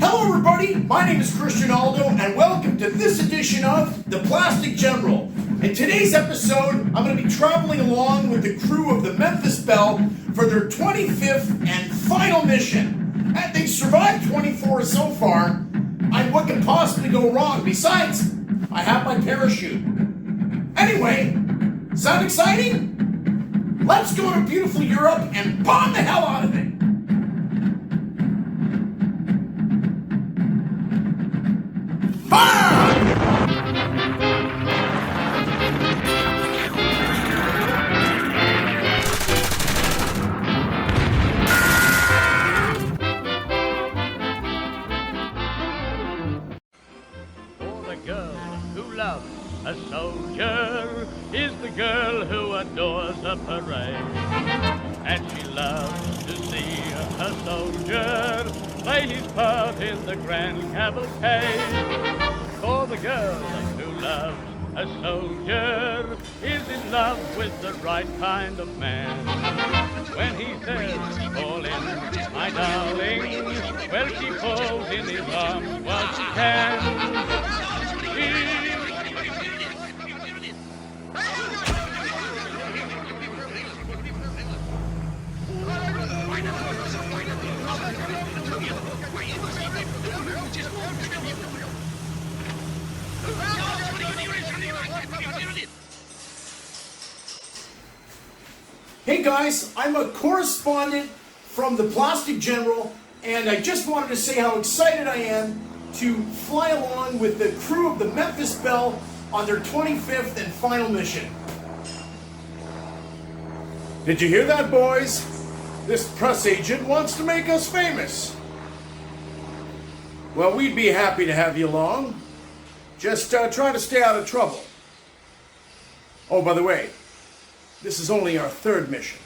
Hello everybody, my name is Christian Aldo and welcome to this edition of The Plastic General. In today's episode, I'm going to be traveling along with the crew of the Memphis Bell for their 25th and final mission. And they've survived 24 so far. What could possibly go wrong? Besides, I have my parachute. Anyway, sound exciting? Let's go to beautiful Europe and bomb the hell out of it. Fire! For the girl who loves a soldier is the girl who adores a parade. And she loves to see a soldier play his part in the grand cavalcade. For the girl who loves a soldier is in love with the right kind of man. When he says, fall in, my darling, well, she falls in his arms while she can. Hey guys, I'm a correspondent from the Plastic General, and I just wanted to say how excited I am to fly along with the crew of the Memphis Bell on their 25th and final mission. Did you hear that, boys? This press agent wants to make us famous. Well, we'd be happy to have you along. Just try to stay out of trouble. Oh, by the way, this is only our third mission.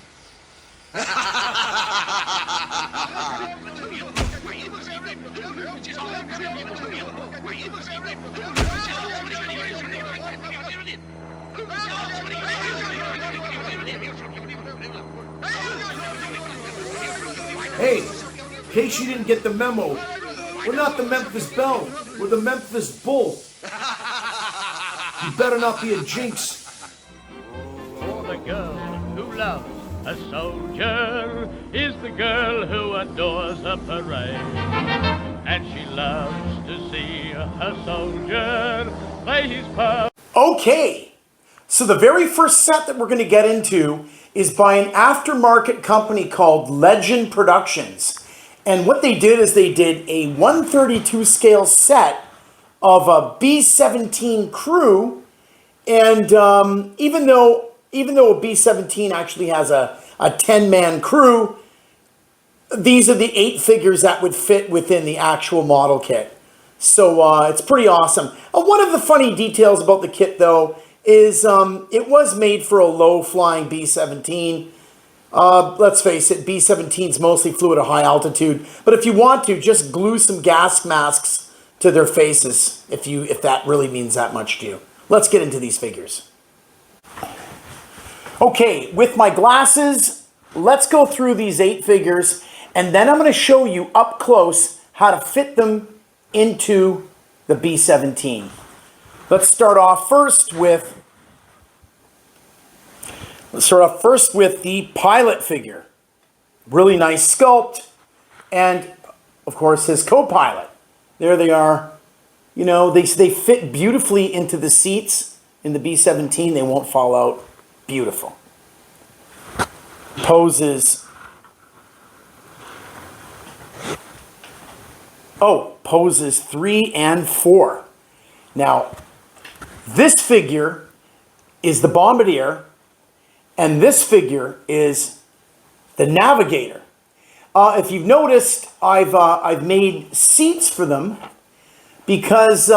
Hey, in case you didn't get the memo, we're not the Memphis Bell, we're the Memphis Bull. You better not be a jinx. For the girl who loves a soldier is the girl who adores a parade. And she loves to see a soldier play his part. Okay, so the very first set that we're going to get into is by an aftermarket company called Legend Productions. And what they did is they did a 1/32 scale set of a B-17 crew. And even though a B-17 actually has a 10-man crew, these are the 8 figures that would fit within the actual model kit. So it's pretty awesome. One of the funny details about the kit, though, is it was made for a low-flying B-17. Let's face it, B-17s mostly flew at a high altitude. But if you want to, just glue some gas masks to their faces, if that really means that much to you. Let's get into these figures. Okay, with my glasses, let's go through these 8 figures, and then I'm going to show you up close how to fit them into the B-17. Let's start off first with the pilot figure. Really nice sculpt, and of course his co-pilot. There they are. You know, they fit beautifully into the seats in the B-17. They won't fall out. Beautiful. Poses 3 and 4. Now, this figure is the Bombardier, and this figure is the Navigator. If you've noticed, I've made seats for them because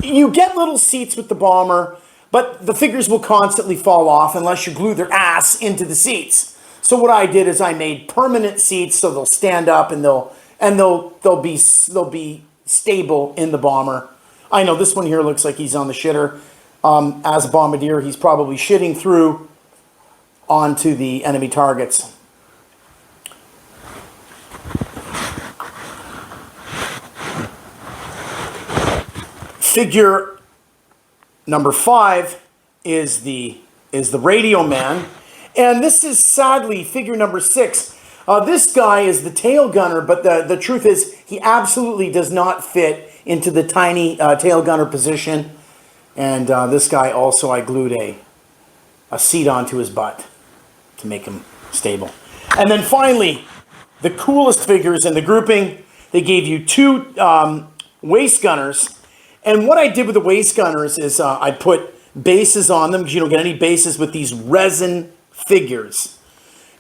you get little seats with the bomber, but the figures will constantly fall off unless you glue their ass into the seats. So what I did is I made permanent seats so they'll stand up and they'll be stable in the bomber. I know this one here looks like he's on the shitter. As a bombardier, he's probably shitting through onto the enemy targets. Figure number 5 is the Radio Man, and this is sadly figure number 6. This guy is the tail gunner, but the truth is he absolutely does not fit into the tiny tail gunner position. And this guy also, I glued a seat onto his butt to make him stable. And then finally, the coolest figures in the grouping, they gave you 2 waist gunners. And what I did with the waist gunners is I put bases on them, because you don't get any bases with these resin figures.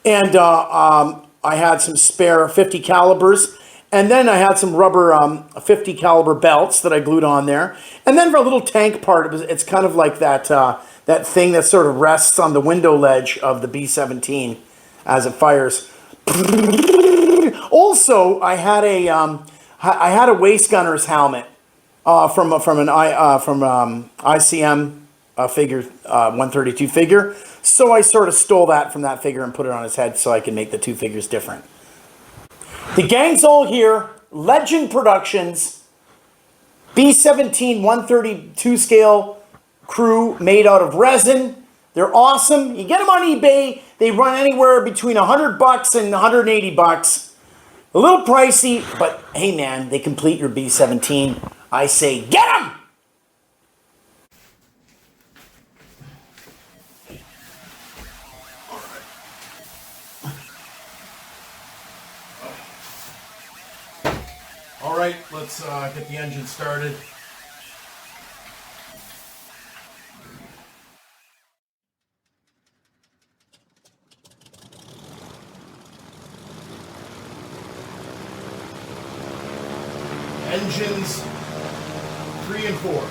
And I had some spare 50 calibers, and then I had some rubber 50 caliber belts that I glued on there. And then for a little tank part, it's kind of like that that thing that sort of rests on the window ledge of the B-17 as it fires. Also, I had a waist gunner's helmet from ICM figure 132 figure. So I sort of stole that from that figure and put it on his head so I can make the 2 figures different. The gang's all here. Legend Productions. B-17 132 scale crew made out of resin. They're awesome. You get them on eBay. They run anywhere between $100 and $180. A little pricey, but hey man, they complete your B-17. I say, get them! All right, let's get the engine started. Engines 3 and 4.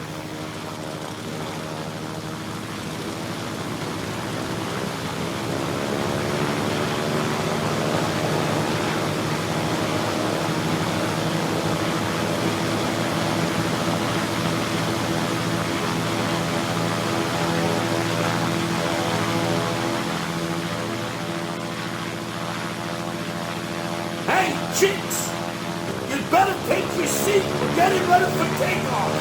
Hey, chicks! You better take your seat and get it ready for takeoff!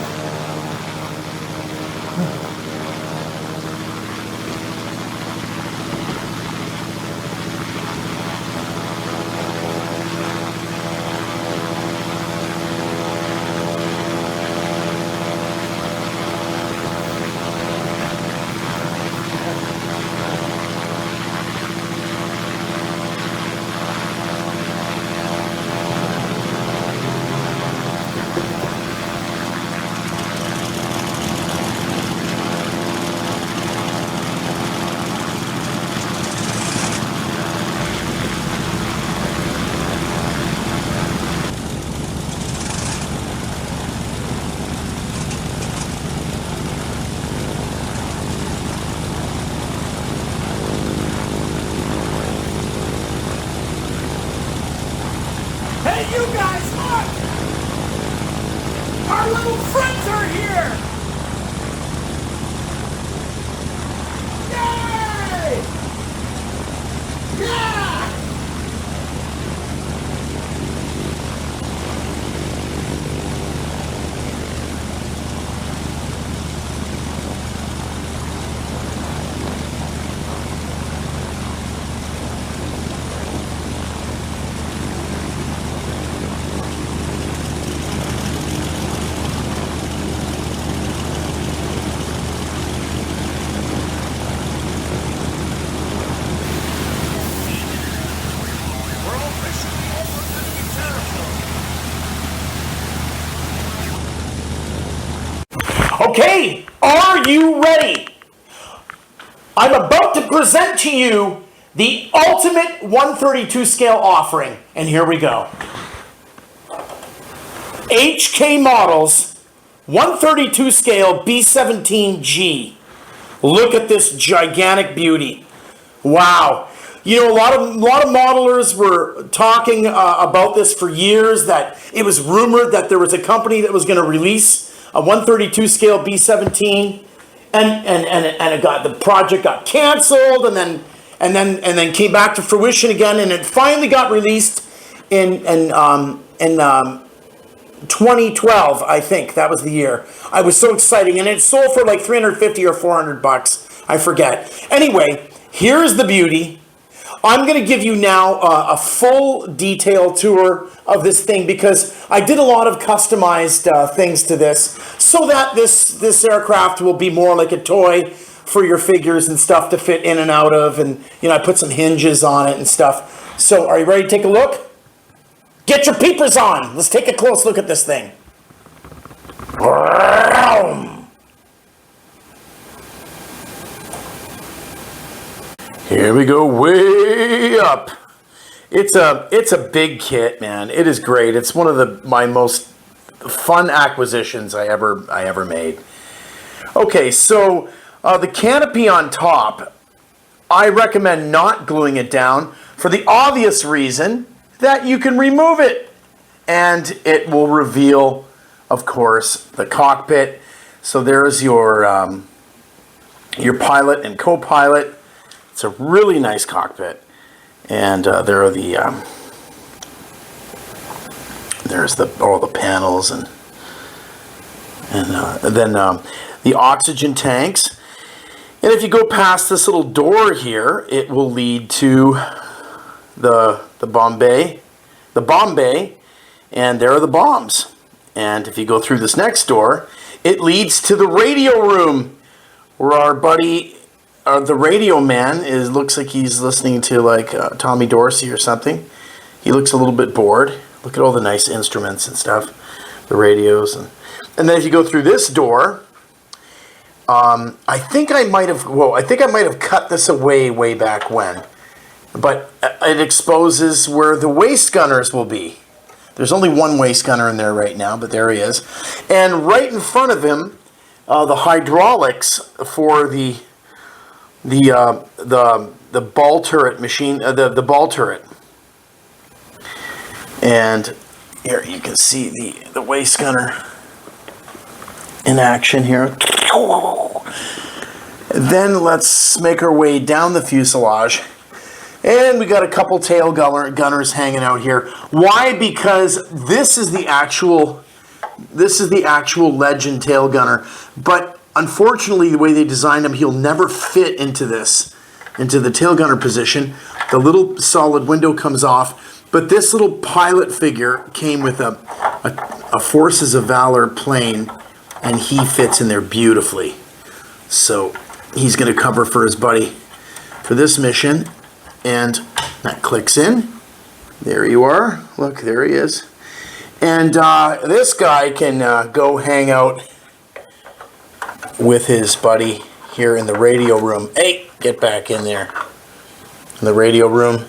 Hey, you guys, look! Our little friends are here! Yay! Yeah! Okay, are you ready? I'm about to present to you the ultimate 132 scale offering, and here we go. HK Models 132 scale B-17G. Look at this gigantic beauty. Wow. You know, a lot of modelers were talking about this for years, that it was rumored that there was a company that was going to release a 132 scale B-17, and the project got canceled, and then came back to fruition again, and it finally got released in 2012, I think that was the year. I was so exciting, and it sold for like 350 or 400 bucks. I forget. Anyway, here's the beauty. I'm going to give you now a full detail tour of this thing because I did a lot of customized things to this so that this aircraft will be more like a toy for your figures and stuff to fit in and out of. And, you know, I put some hinges on it and stuff. So are you ready to take a look? Get your peepers on. Let's take a close look at this thing. Here we go, way up. It's a big kit, man. It is great. It's one of my most fun acquisitions I ever made. Okay, so the canopy on top, I recommend not gluing it down for the obvious reason that you can remove it, and it will reveal, of course, the cockpit. So there's your pilot and co-pilot. It's a really nice cockpit, and there are there's all the panels and then the oxygen tanks. And if you go past this little door here, it will lead to the bomb bay, and there are the bombs. And if you go through this next door, it leads to the radio room, where our buddy, the radio man, looks like he's listening to like Tommy Dorsey or something. He looks a little bit bored. Look at all the nice instruments and stuff, the radios, and then if you go through this door, I think I might have cut this away way back when, but it exposes where the waist gunners will be. There's only one waist gunner in there right now, but there he is, and right in front of him, the hydraulics for the ball turret machine, the ball turret. And here you can see the waist gunner in action here. Then let's make our way down the fuselage. And we got a couple tail gunners hanging out here. Why? Because this is the actual Legend tail gunner. But unfortunately, the way they designed him, he'll never fit into the tail gunner position. The little solid window comes off. But this little pilot figure came with a Forces of Valor plane, and he fits in there beautifully. So he's going to cover for his buddy for this mission. And that clicks in. There you are. Look, there he is. And this guy can go hang out with his buddy here in the radio room. Hey, get back in there. In the radio room.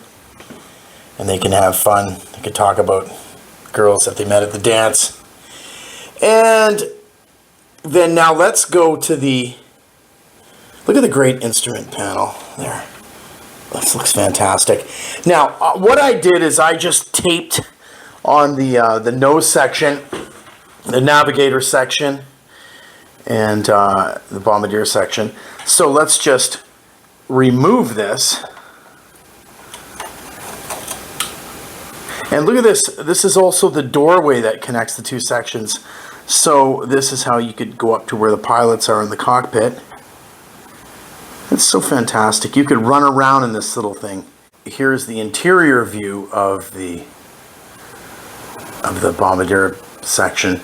And they can have fun. They can talk about girls that they met at the dance. And then now let's go to look at the great instrument panel there. This looks fantastic. Now, what I did is I just taped on the nose section, the navigator section, and the bombardier section. So let's just remove this. And look at this. This is also the doorway that connects the two sections. So this is how you could go up to where the pilots are in the cockpit. It's so fantastic. You could run around in this little thing. Here's the interior view of the bombardier section.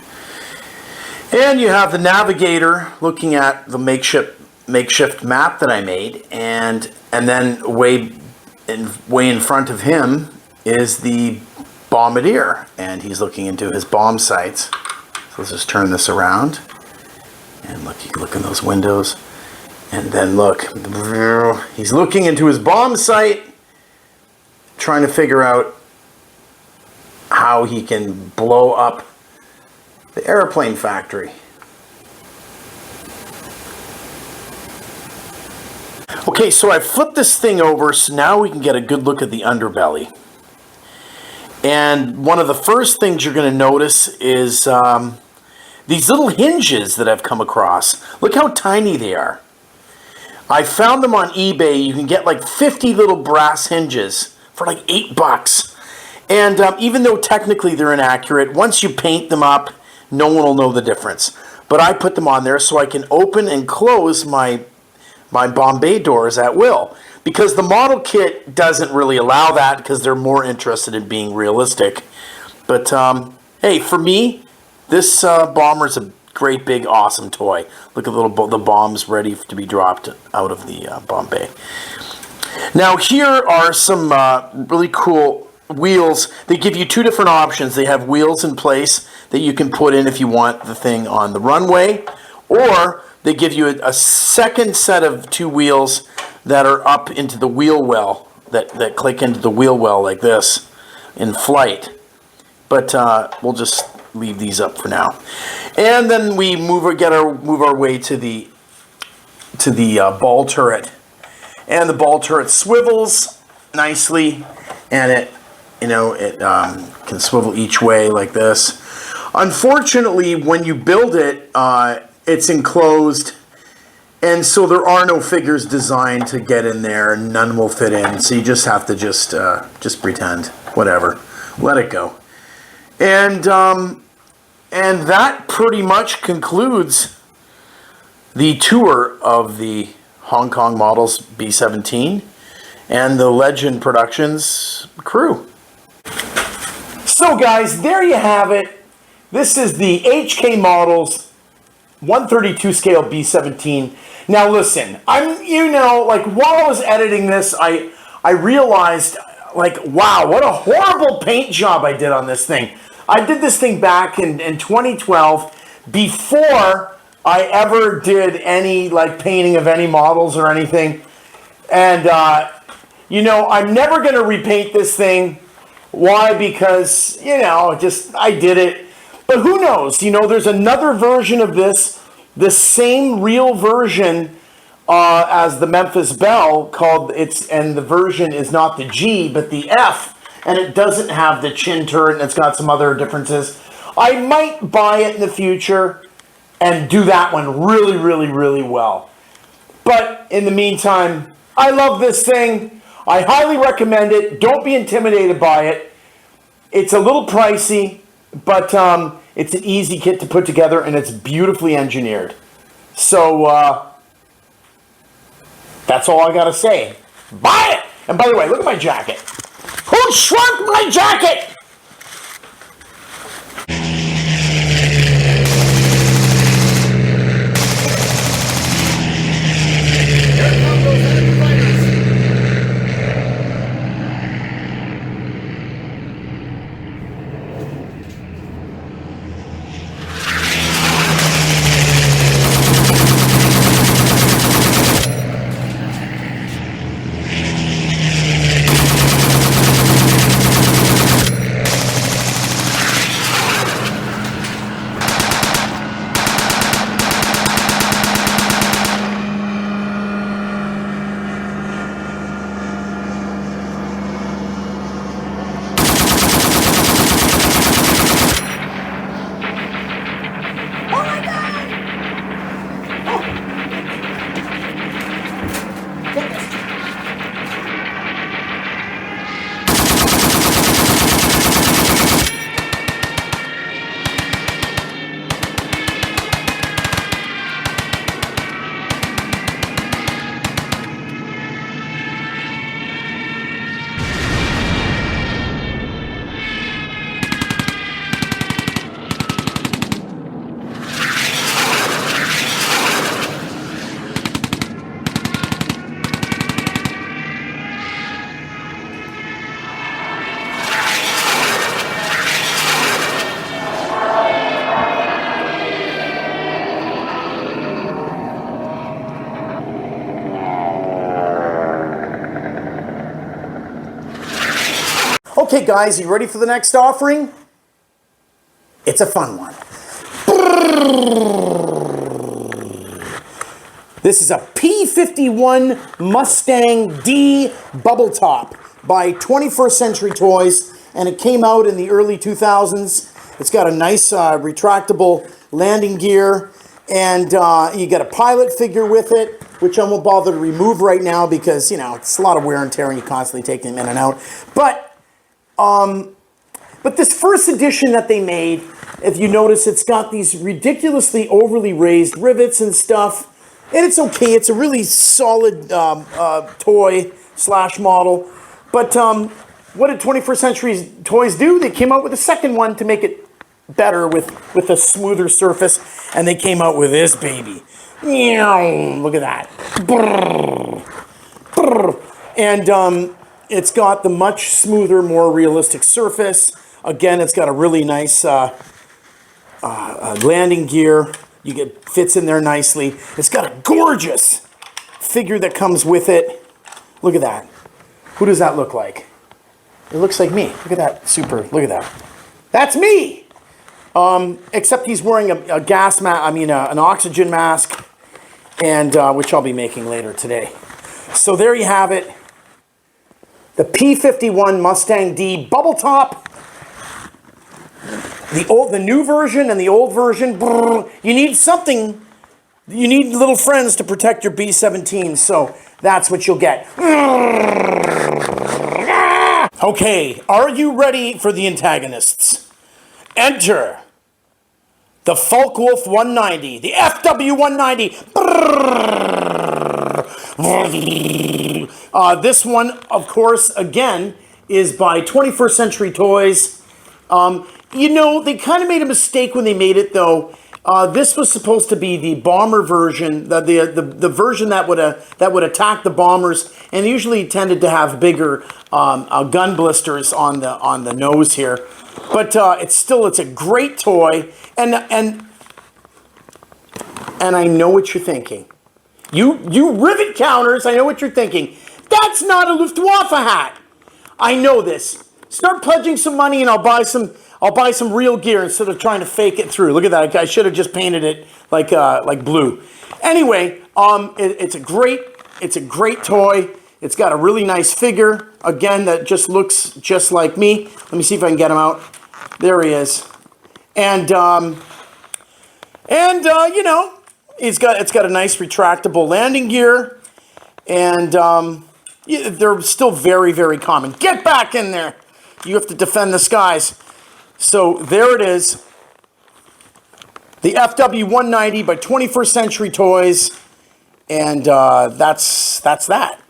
And you have the navigator looking at the makeshift map that I made, and then way in front of him is the bombardier, and he's looking into his bomb sights. So let's just turn this around, and look, you can look in those windows, and then look, he's looking into his bomb sight, trying to figure out how he can blow up the airplane factory. Okay, so I flipped this thing over, so now we can get a good look at the underbelly. And one of the first things you're going to notice is these little hinges that I've come across. Look how tiny they are. I found them on eBay. You can get like 50 little brass hinges for like $8. And even though technically they're inaccurate, once you paint them up, no one will know the difference. But I put them on there so I can open and close my bomb bay doors at will. Because the model kit doesn't really allow that because they're more interested in being realistic. But hey, for me, this bomber's a great, big, awesome toy. Look at the bombs ready to be dropped out of the bomb bay. Now here are some really cool wheels. They give you two different options. They have wheels in place that you can put in if you want the thing on the runway, or they give you a second set of two wheels that are up into the wheel well, that click into the wheel well like this in flight. But we'll just leave these up for now. And then we move our way to the ball turret. And the ball turret swivels nicely, and it can swivel each way like this. Unfortunately, when you build it, it's enclosed, and so there are no figures designed to get in there, and none will fit in. So you just have to just pretend, whatever, let it go. And that pretty much concludes the tour of the Hong Kong models B-17 and the Legend Productions crew. So guys, there you have it. This is the HK Models 132 scale B-17. Now listen, while I was editing this, I realized, wow, what a horrible paint job I did on this thing. I did this thing back in 2012 before I ever did any painting of any models or anything. And, I'm never going to repaint this thing. Why? Because, I did it. But who knows? There's another version of this, the same real version as the Memphis Bell and the version is not the G, but the F. And it doesn't have the chin turret, and it's got some other differences. I might buy it in the future and do that one really, really, really well. But in the meantime, I love this thing. I highly recommend it. Don't be intimidated by it. It's a little pricey, but it's an easy kit to put together, and it's beautifully engineered. So that's all I got to say. Buy it! And by the way, look at my jacket. Who shrunk my jacket? Okay, guys, you ready for the next offering? It's a fun one. This is a P-51 Mustang D Bubble Top by 21st Century Toys, and it came out in the early 2000s. It's got a nice retractable landing gear, and you get a pilot figure with it, which I won't bother to remove right now because, it's a lot of wear and tear and you constantly take them in and out. But But this first edition that they made, if you notice, it's got these ridiculously overly raised rivets and stuff. And it's okay. It's a really solid toy / model. But what did 21st Century Toys do? They came out with a second one to make it better with a smoother surface. And they came out with this baby. Look at that. And it's got the much smoother, more realistic surface. Again, it's got a really nice landing gear. Fits in there nicely. It's got a gorgeous figure that comes with it. Look at that. Who does that look like? It looks like me. Look at that. Super. Look at that. That's me. Except he's wearing a gas mask. I mean, an oxygen mask, and which I'll be making later today. So there you have it. The P-51 Mustang D bubble top. The new version and the old version. You need something. You need little friends to protect your B-17. So that's what you'll get. Okay, are you ready for the antagonists? Enter the Focke-Wulf 190, the FW190. This one, of course, again, is by 21st Century Toys. You know, they kind of made a mistake when they made it, though. This was supposed to be the bomber version, the version that would attack the bombers, and usually tended to have bigger gun blisters on the nose here. But it's a great toy, and I know what you're thinking. You rivet counters, I know what you're thinking. That's not a Luftwaffe hat. I know this. Start pledging some money, and I'll buy some real gear instead of trying to fake it through. Look at that. I should have just painted it like blue. Anyway, it's a great toy. It's got a really nice figure. Again, that just looks just like me. Let me see if I can get him out. There he is. And you know, it's got a nice retractable landing gear. And yeah, they're still very, very common. Get back in there. You have to defend the skies. So there it is. The FW190 by 21st Century Toys. And that's that.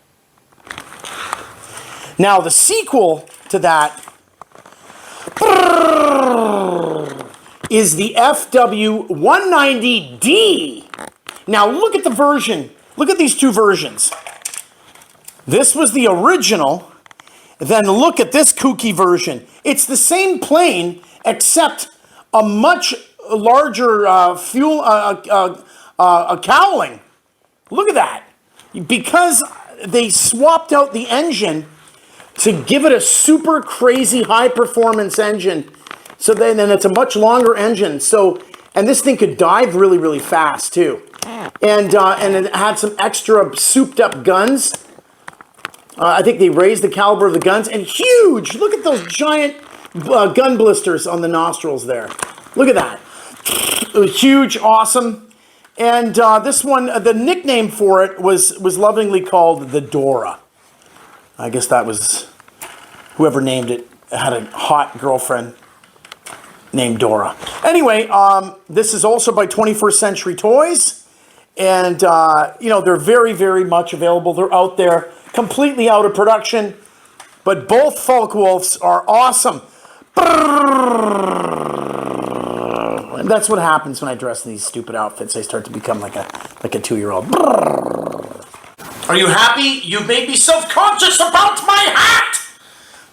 Now the sequel to that is the FW190D. Now look at the version. Look at these two versions. This was the original. Then look at this kooky version. It's the same plane, except a much larger cowling. Look at that. Because they swapped out the engine to give it a super crazy high performance engine. So then it's a much longer engine. So, and this thing could dive really, really fast too. And it had some extra souped up guns. I think they raised the caliber of the guns, and huge. Look at those giant gun blisters on the nostrils there. Look at that. It was huge, awesome. And this one, the nickname for it was lovingly called the Dora. I guess that was whoever named it had a hot girlfriend named Dora. Anyway, this is also by 21st Century Toys. And, you know, they're very, very much available. They're out there, completely out of production. But both Focke-Wulfs are awesome. And that's what happens when I dress in these stupid outfits. I start to become like a 2-year-old. Are you happy? You made me self-conscious about my hat!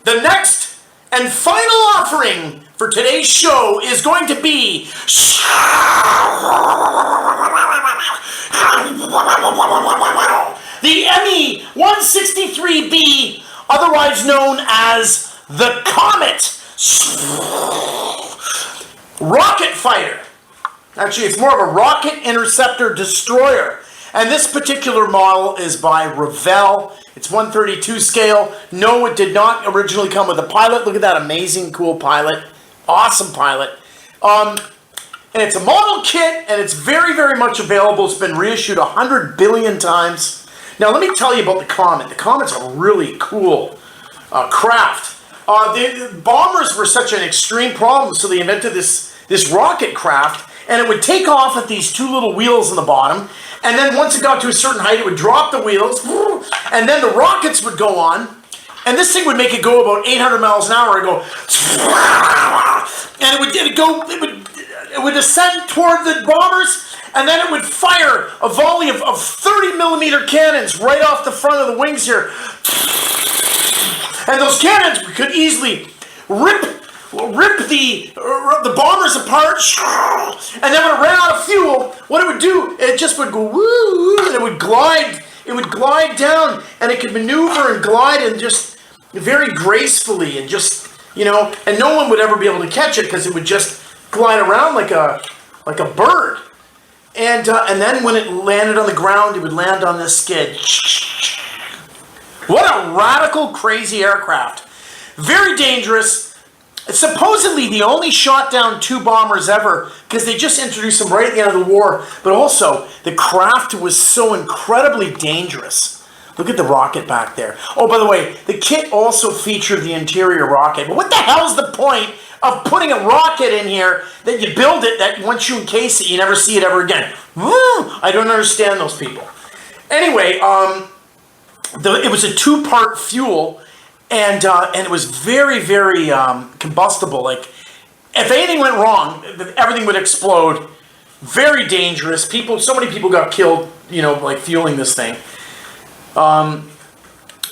The next and final offering for today's show is going to be the ME-163B, otherwise known as the Comet rocket fighter. Actually, it's more of a rocket interceptor destroyer. And this particular model is by REVELL. It's 1/32 scale. No, it did not originally come with a pilot. Look at that amazing, cool pilot. Awesome pilot. And it's a model kit, and it's very, very much available. It's been reissued 100 billion times. Now, let me tell you about the Comet. The Comet's a really cool craft. The bombers were such an extreme problem, so they invented this rocket craft, and it would take off at these two little wheels on the bottom, and then once it got to a certain height, it would drop the wheels, and then the rockets would go on, and this thing would make it go about 800 miles an hour, and go, and it would descend toward the bombers, and then it would fire a volley of 30 millimeter cannons right off the front of the wings here. And those cannons could easily rip the bombers apart. And then when it ran out of fuel, what it would do, it just would go woo, and it would glide down, and it could maneuver and glide and just very gracefully, and just, and no one would ever be able to catch it because it would just glide around like a bird. And then when it landed on the ground, it would land on this skid. What a radical, crazy aircraft. Very dangerous. Supposedly, they only shot down 2 bombers ever because they just introduced them right at the end of the war. But also, the craft was so incredibly dangerous. Look at the rocket back there. Oh, by the way, the kit also featured the interior rocket. But what the hell's the point of putting a rocket in here that you build it, that once you encase it, you never see it ever again? I don't understand those people. Anyway, it was a 2-part fuel, and it was very, very combustible. Like, if anything went wrong, everything would explode. Very dangerous. So many people got killed, like fueling this thing. And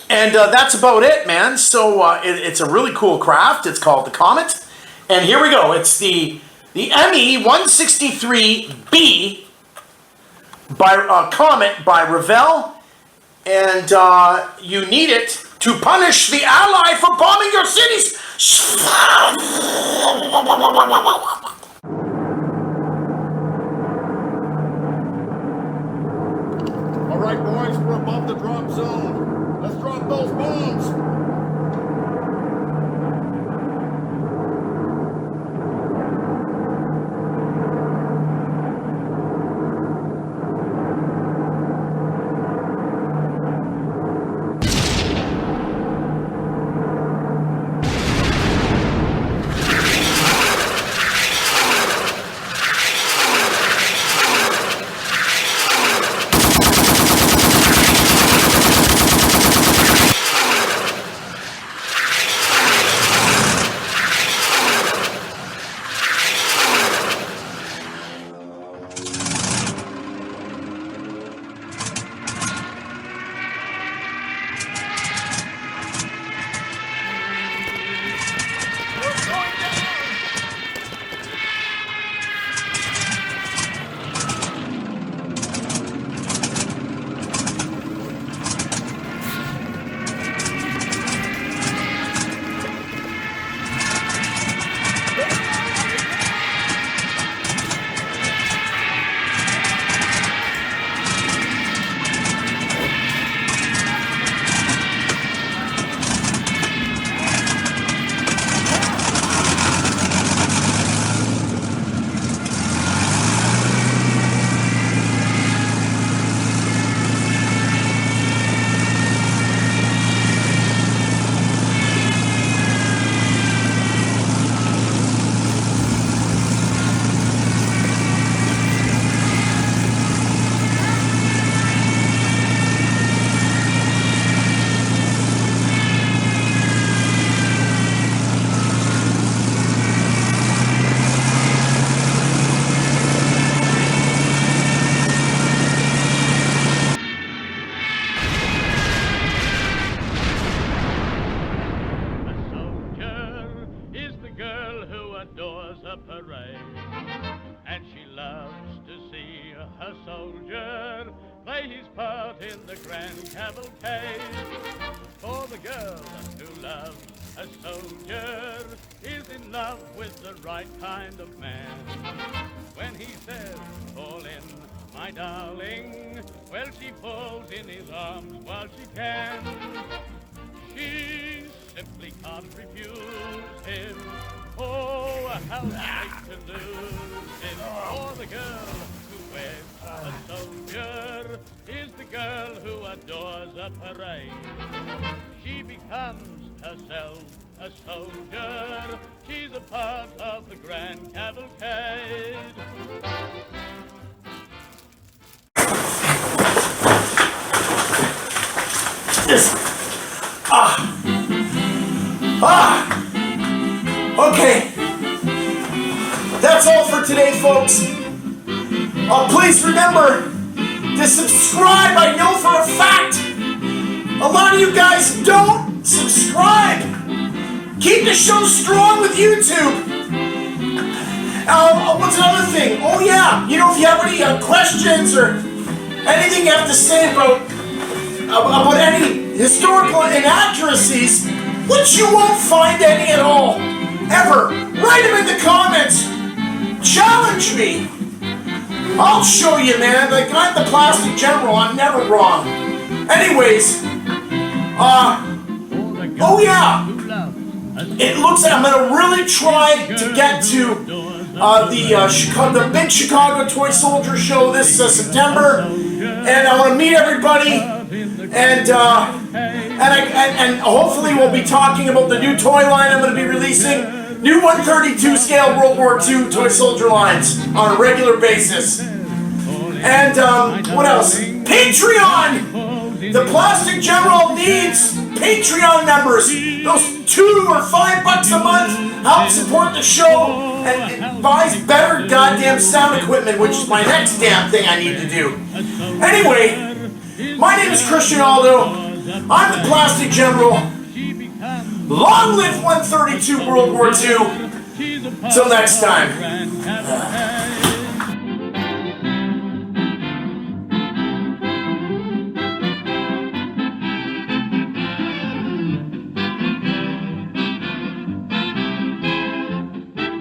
that's about it, man. So it's a really cool craft. It's called the Comet. And here we go. It's the ME-163B by Comet by REVELL. And you need it to punish the ally for bombing your cities. All right, boys, we're above the drop zone. Let's drop those bombs. Play his part in the grand cavalcade. For the girl who loves a soldier is in love with the right kind of man. When he says, fall in, my darling, well, she falls in his arms while she can. She simply can't refuse him. Oh, how straight to lose him. For the girl who wears a soldier is the girl who adores a parade. She becomes herself a soldier. She's a part of the grand cavalcade. Okay. That's all for today, folks. Please remember to subscribe. I know for a fact a lot of you guys don't subscribe. Keep the show strong with YouTube. What's another thing? Oh yeah, you know, if you have any questions or anything you have to say about any historical inaccuracies, which you won't find any at all, ever, write them in the comments. Challenge me. I'll show you, man. Like, I'm the Plastic General. I'm never wrong. Anyways, oh yeah. It looks like I'm gonna really try to get to the big Chicago Toy Soldier show this September, and I want to meet everybody, and hopefully we'll be talking about the new toy line I'm going to be releasing. New 132 scale World War II toy soldier lines on a regular basis. And what else? Patreon! The Plastic General needs Patreon members. Those $2 or $5 a month help support the show and it buys better goddamn sound equipment, which is my next damn thing I need to do. Anyway, my name is Christian Aldo. I'm the Plastic General. Long live 132 World War II. Till next time.